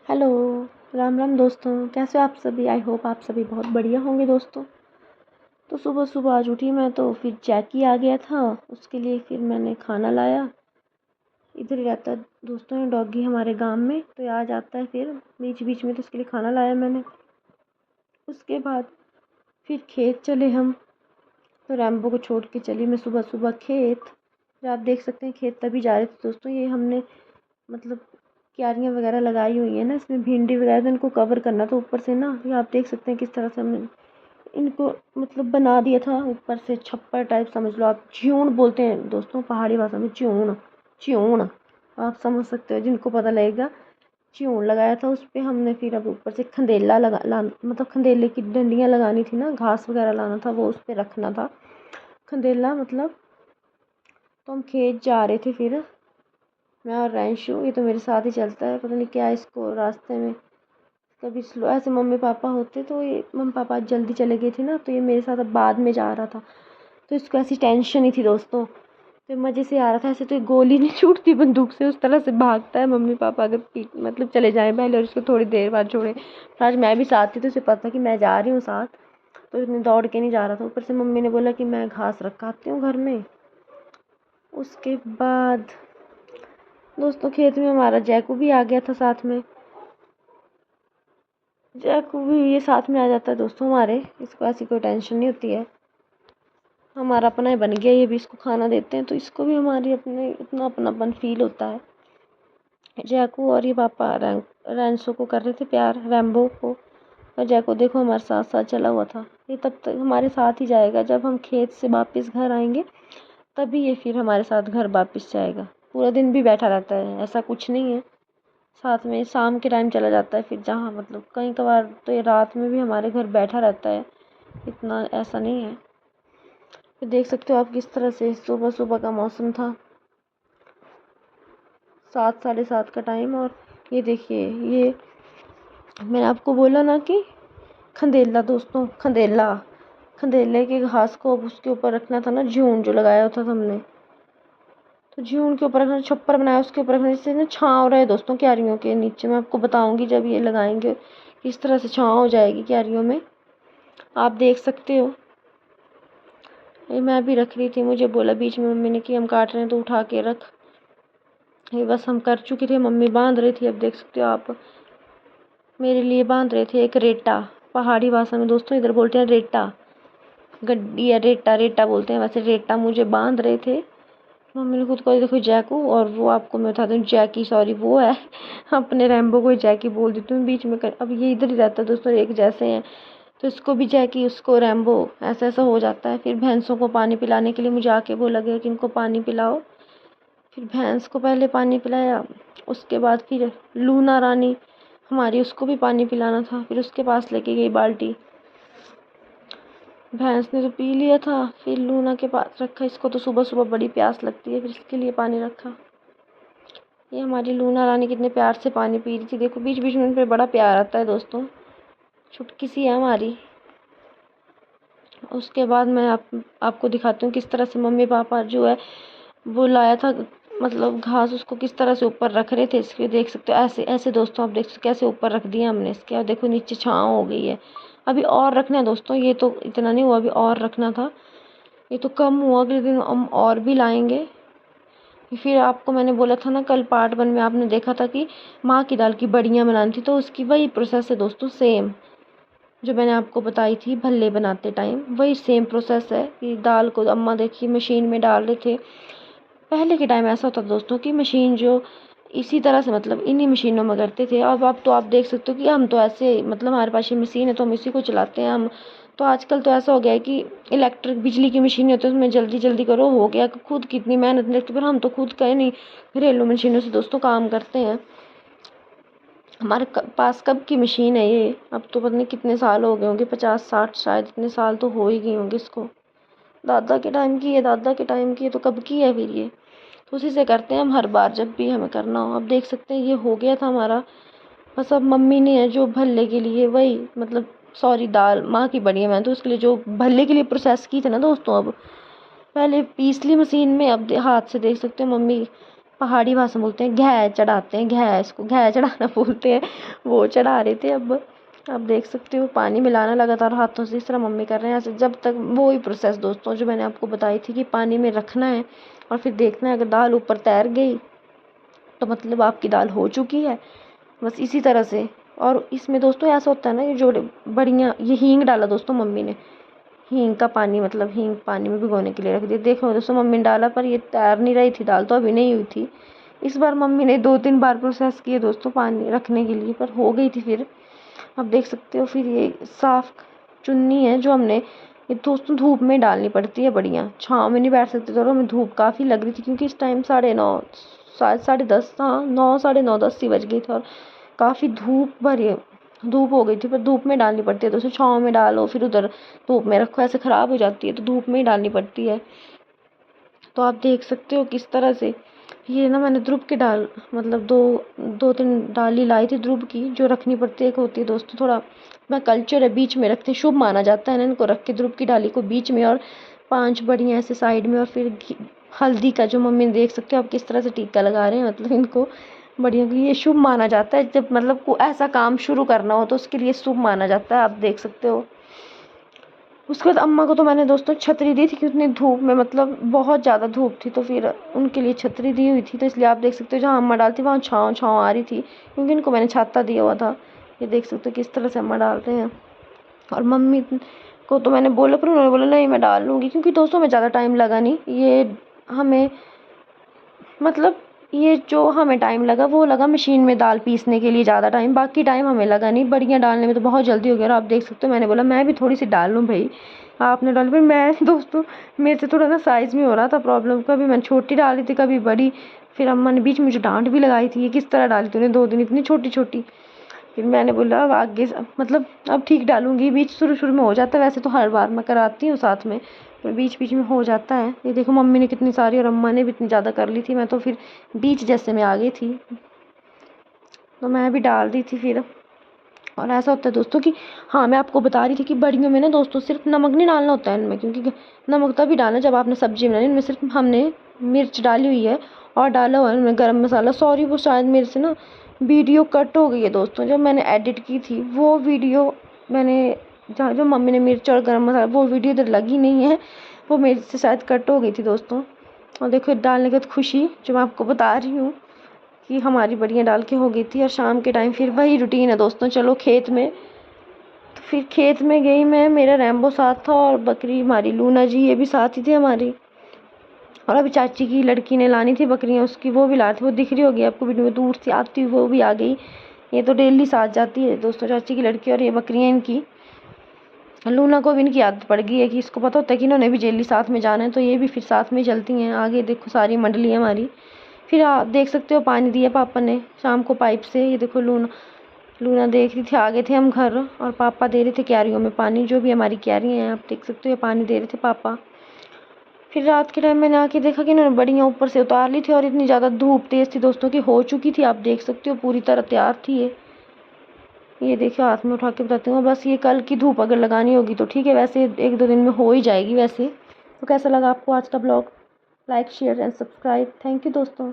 Hello, Ram Ram दोस्तों। कैसे हो आप सभी? आई होप आप सभी बहुत बढ़िया होंगे दोस्तों। तो सुबह सुबह आज उठी मैं, तो फिर जैकी आ गया था। उसके लिए फिर मैंने खाना लाया। इधर ही रहता है दोस्तों ये डॉगी हमारे गांव में, तो ये आ जाता है फिर बीच बीच में, तो उसके लिए खाना लाया मैंने। उसके बाद फिर खेत चले हम। तो रैम्बो को छोड़ के चली मैं सुबह सुबह खेत। फिर आप देख सकते हैं खेत तभी जा रहे थे दोस्तों, ये हमने मतलब क्यारियाँ वगैरह लगाई हुई है ना, इसमें भिंडी वगैरह, तो इनको कवर करना था ऊपर से ना। ये आप देख सकते हैं किस तरह से हमने इनको मतलब बना दिया था ऊपर से, छप्पर टाइप समझ लो आप। च्यूण बोलते हैं दोस्तों पहाड़ी भाषा में, च्यूण च्यूण आप समझ सकते हो, जिनको पता लगेगा। च्यूण लगाया था उस पर हमने। फिर अब ऊपर से खंदेला मतलब खंदेले की डंडियाँ लगानी थी ना, घास वगैरह लाना था, वो उस पर रखना था खंदेला मतलब। तो हम खेत जा रहे थे फिर, मैं और रैंशु। ये तो मेरे साथ ही चलता है, पता नहीं क्या इसको रास्ते में कभी स्लो। ऐसे मम्मी पापा होते तो ये मम्मी पापा जल्दी चले गए थे ना, तो ये मेरे साथ अब बाद में जा रहा था। तो इसको ऐसी टेंशन ही थी दोस्तों, तो मज़े से आ रहा था। ऐसे तो ये गोली नहीं छूटती बंदूक से, उस तरह से भागता है मम्मी पापा अगर मतलब चले जाएं पहले और इसको थोड़ी देर बाद छोड़े। आज मैं भी साथ थी, तो उसे पता कि मैं जा रही हूँ साथ, तो इतने दौड़ के नहीं जा रहा था। ऊपर से मम्मी ने बोला कि मैं घास रखाती हूँ घर में। उसके बाद दोस्तों खेत में हमारा जैकू भी आ गया था साथ में। जैकू भी ये साथ में आ जाता है दोस्तों हमारे, इसको ऐसी कोई टेंशन नहीं होती है। हमारा अपना ही बन गया, ये भी इसको खाना देते हैं तो इसको भी हमारी अपने इतना अपनापन फील होता है। जैकू और ये पापा रैंसो को कर रहे थे प्यार, रैम्बो को। और जैकू देखो हमारे साथ साथ चला हुआ था। ये तब तक हमारे साथ ही जाएगा, जब हम खेत से वापस घर आएंगे तभी ये फिर हमारे साथ घर वापस जाएगा। पूरा दिन भी बैठा रहता है, ऐसा कुछ नहीं है। साथ में शाम के टाइम चला जाता है फिर जहाँ मतलब कई कभार, तो ये रात में भी हमारे घर बैठा रहता है, इतना ऐसा नहीं है। फिर देख सकते हो आप किस तरह से सुबह सुबह का मौसम था, 7 साढ़े 7 का टाइम। और ये देखिए, ये मैंने आपको बोला ना कि खंदेला दोस्तों, खंदेला, खंदेले के घास को अब उसके ऊपर रखना था ना, झून जो लगाया होता था हमने, तो झून के ऊपर रखना, छप्पर बनाया उसके ऊपर रखने से ना छाँव रहे दोस्तों क्यारियों के नीचे। मैं आपको बताऊंगी जब ये लगाएंगे किस तरह से छाँव हो जाएगी क्यारियों में, आप देख सकते हो। ये मैं भी रख रही थी, मुझे बोला बीच में मम्मी ने कि हम काट रहे हैं तो उठा के रख। ये बस हम कर चुके थे, मम्मी बांध रही थी। अब देख सकते हो आप, मेरे लिए बांध रहे थे एक रेटा। पहाड़ी भाषा में दोस्तों इधर बोलते हैं रेटा, गड्डी या रेटा, रेटा बोलते हैं वैसे। रेटा मुझे बांध रहे थे मम्मी ने खुद को। देखो जैकू, और वो आपको मैं बता दूँ जैकी, सॉरी वो है अपने रैम्बो को जैकी बोल देती हूँ बीच में अब ये इधर ही रहता है दोस्तों, एक जैसे हैं, तो इसको भी जैकी उसको रैम्बो, ऐसा ऐसा हो जाता है। फिर भैंसों को पानी पिलाने के लिए मुझे आके बोला गया कि इनको पानी पिलाओ। फिर भैंस को पहले पानी पिलाया, उसके बाद फिर लूना रानी हमारी, उसको भी पानी पिलाना था। फिर उसके पास लेके गई बाल्टी, भैंस ने तो पी लिया था। फिर लूना के पास रखा, इसको तो सुबह सुबह बड़ी प्यास लगती है, फिर इसके लिए पानी रखा। ये हमारी लूना रानी कितने प्यार से पानी पी रही थी, देखो बीच बीच में उन पर बड़ा प्यार आता है दोस्तों, छुटकी सी है हमारी। उसके बाद मैं आपको दिखाती हूँ किस तरह से मम्मी पापा जो है वो लाया था मतलब घास, उसको किस तरह से ऊपर रख रहे थे इसके। देख सकते हो ऐसे ऐसे दोस्तों, आप देख सकते हो कैसे ऊपर रख दिया हमने इसके। और देखो नीचे छाँव हो गई है, अभी और रखना है दोस्तों, ये तो इतना नहीं हुआ, अभी और रखना था। ये तो कम हुआ, अगले दिन हम और भी लाएंगे। फिर आपको मैंने बोला था ना कल पार्ट 1 में आपने देखा था कि माँ की दाल की बड़ियाँ बनानी थी, तो उसकी वही प्रोसेस है दोस्तों, सेम जो मैंने आपको बताई थी भल्ले बनाते टाइम, वही सेम प्रोसेस है। कि दाल को अम्मा देखिए मशीन में डाल रहे थे। पहले के टाइम ऐसा होता दोस्तों कि मशीन जो इसी तरह से मतलब इन्हीं मशीनों में करते थे। अब तो आप देख सकते हो कि हम तो ऐसे मतलब हमारे पास ये मशीन है तो हम इसी को चलाते हैं हम। तो आजकल तो ऐसा हो गया है कि इलेक्ट्रिक बिजली की मशीन होती है, उसमें जल्दी जल्दी करो हो गया, खुद कितनी मेहनत नहीं लगती। पर हम तो खुद कहीं नहीं, घरेलू मशीनों से दोस्तों काम करते हैं। हमारे पास कब की मशीन है ये, अब तो पता नहीं कितने साल हो गए होंगे, 50-60 शायद, इतने साल तो हो ही गए होंगे इसको। दादा के टाइम की है, दादा के टाइम की है, तो कब की है फिर ये। तो उसी से करते हैं हम हर बार जब भी हमें करना हो। अब देख सकते हैं ये हो गया था हमारा। बस अब मम्मी ने है जो भल्ले के लिए वही मतलब सॉरी दाल माँ की बड़ी है, मैं तो उसके लिए जो भल्ले के लिए प्रोसेस की थी ना दोस्तों, अब पहले पीस ली मशीन में, अब हाथ से देख सकते हो मम्मी पहाड़ी भाषा में बोलते हैं घै चढ़ाते हैं, घै, इसको घै चढ़ाना बोलते हैं। वो चढ़ा रहे थे। अब आप देख सकते हो पानी मिलाना लगातार हाथों से, इस तरह मम्मी कर रहे हैं ऐसे, जब तक वो ही प्रोसेस दोस्तों जो मैंने आपको बताई थी कि पानी में रखना है और फिर देखना है अगर दाल ऊपर तैर गई तो मतलब आपकी दाल हो चुकी है। बस इसी तरह से। और इसमें दोस्तों ऐसा होता है ना कि जो बढ़िया ये हींग डाला दोस्तों मम्मी ने, हींग का पानी, मतलब हींग पानी में भिगोने के लिए रख दिया। देखो दोस्तों मम्मी ने डाला पर ये तैर नहीं रही थी दाल, तो अभी नहीं हुई थी। इस बार मम्मी ने 2-3 बार प्रोसेस किए दोस्तों पानी रखने के लिए, पर हो गई थी फिर। अब देख सकते हो फिर ये साफ चुन्नी है जो हमने ये दोस्तों धूप में डालनी पड़ती है बढ़िया, छाँव में नहीं बैठ सकते। तो हमें धूप काफ़ी लग रही थी क्योंकि इस टाइम 9:30 साढ़े 10, हाँ 9 साढ़े 9 10 ही बज गई थी और काफ़ी धूप हो गई थी। पर धूप में डालनी पड़ती है दोस्तों, छाँव में डालो फिर उधर धूप में रखो, ऐसे ख़राब हो जाती है, तो धूप में ही डालनी पड़ती है। तो आप देख सकते हो किस तरह से ये ना मैंने ध्रुव की डाल, मतलब 2-3 डाली लाई थी ध्रुव की, जो रखनी पड़ती है। एक होती है दोस्तों थोड़ा मैं कल्चर है, बीच में रखते, शुभ माना जाता है ना इनको रख के, ध्रुव की डाली को बीच में और 5 बढ़िया ऐसे साइड में। और फिर हल्दी का जो मम्मी देख सकते हो आप किस तरह से टीका लगा रहे हैं, मतलब इनको बढ़िया, ये शुभ माना जाता है। जब मतलब को ऐसा काम शुरू करना हो तो उसके लिए शुभ माना जाता है, आप देख सकते हो। उसके बाद अम्मा को तो मैंने दोस्तों छतरी दी थी कि उतनी धूप में, मतलब बहुत ज़्यादा धूप थी, तो फिर उनके लिए छतरी दी हुई थी। तो इसलिए आप देख सकते हो जहाँ अम्मा डालती वहाँ छाँव आ रही थी, क्योंकि इनको मैंने छाता दिया हुआ था। ये देख सकते हो किस तरह से अम्मा डाल रहे हैं। और मम्मी को तो मैंने बोला, पर उन्होंने बोला नहीं मैं डाल लूँगी, क्योंकि दोस्तों में ज़्यादा टाइम लगा नहीं। ये हमें मतलब ये जो हमें टाइम लगा वो लगा मशीन में दाल पीसने के लिए ज़्यादा टाइम, बाकी टाइम हमें लगा नहीं। बढ़िया डालने में तो बहुत जल्दी हो गया। और आप देख सकते हो मैंने बोला मैं भी थोड़ी सी डाल लूँ भाई, आपने डाली। फिर मैं दोस्तों मेरे से थोड़ा ना साइज़ में हो रहा था प्रॉब्लम, कभी मैंने छोटी डाली थी कभी बड़ी। फिर अम्मा ने बीच में मुझे डांट भी लगाई थी, ये किस तरह डाली तूने 2 दिन इतनी छोटी छोटी। फिर मैंने बोला अब आगे मतलब अब ठीक डालूंगी। बीच शुरू में हो जाता है, वैसे तो हर बार मैं कराती हूँ साथ में, पर बीच बीच में हो जाता है। ये देखो मम्मी ने कितनी सारी और अम्मा ने भी इतनी ज़्यादा कर ली थी, मैं तो फिर बीच जैसे में आ गई थी, तो मैं भी डाल दी थी फिर। और ऐसा होता है दोस्तों कि हाँ मैं आपको बता रही थी कि बड़ियों में ना दोस्तों सिर्फ नमक नहीं डालना होता है इनमें, क्योंकि नमक तभी डालना जब आपने सब्जी बनानी। इनमें सिर्फ हमने मिर्च डाली हुई है और डाला हुआ है इनमें गरम मसाला। सॉरी वो शायद मेरे से ना वीडियो कट हो गई है दोस्तों, जब मैंने एडिट की थी वो वीडियो मैंने जहाँ जो मम्मी ने मिर्च और गरम मसाला, वो वीडियो इधर लगी नहीं है, वो मेरे से शायद कट हो गई थी दोस्तों। और देखो डालने के बाद खुशी जो मैं आपको बता रही हूँ कि हमारी बढ़िया डाल के हो गई थी। और शाम के टाइम फिर वही रूटीन है दोस्तों, चलो खेत में। तो फिर खेत में गई मैं, मेरा रैम्बो साथ था और बकरी हमारी लूना जी ये भी साथ ही थी हमारी। और अभी चाची की लड़की ने लानी थी बकरियाँ उसकी, वो भी लाई थी, वो दिख रही होगी आपको वीडियो में, दूर से आती हुई वो भी आ गई। ये तो डेली साथ जाती है दोस्तों चाची की लड़की, और ये बकरियाँ इनकी। लूना को भी इनकी आदत पड़ गई है कि इसको पता होता है कि इन्होंने भी डेली साथ में जाना है, तो ये भी फिर साथ में चलती हैं। आगे देखो सारी मंडली है हमारी। फिर आप देख सकते हो पानी दिया पापा ने शाम को पाइप से। ये देखो लूना देख रही थी, आगे थे हम घर और पापा दे रहे थे क्यारियों में पानी, जो भी हमारी क्यारियाँ हैं आप देख सकते हो, पानी दे रहे थे पापा। फिर रात के टाइम मैंने आके देखा कि इन्होंने बढ़िया ऊपर से उतार ली थी, और इतनी ज़्यादा धूप तेज़ थी दोस्तों की हो चुकी थी, आप देख सकते हो पूरी तरह तैयार थी ये देखिए हाथ में उठा के बताती हूँ। बस ये कल की धूप अगर लगानी होगी तो ठीक है, वैसे 1-2 दिन में हो ही जाएगी वैसे। तो कैसा लगा आपको आज का blog? Like share and subscribe. Thank you दोस्तों।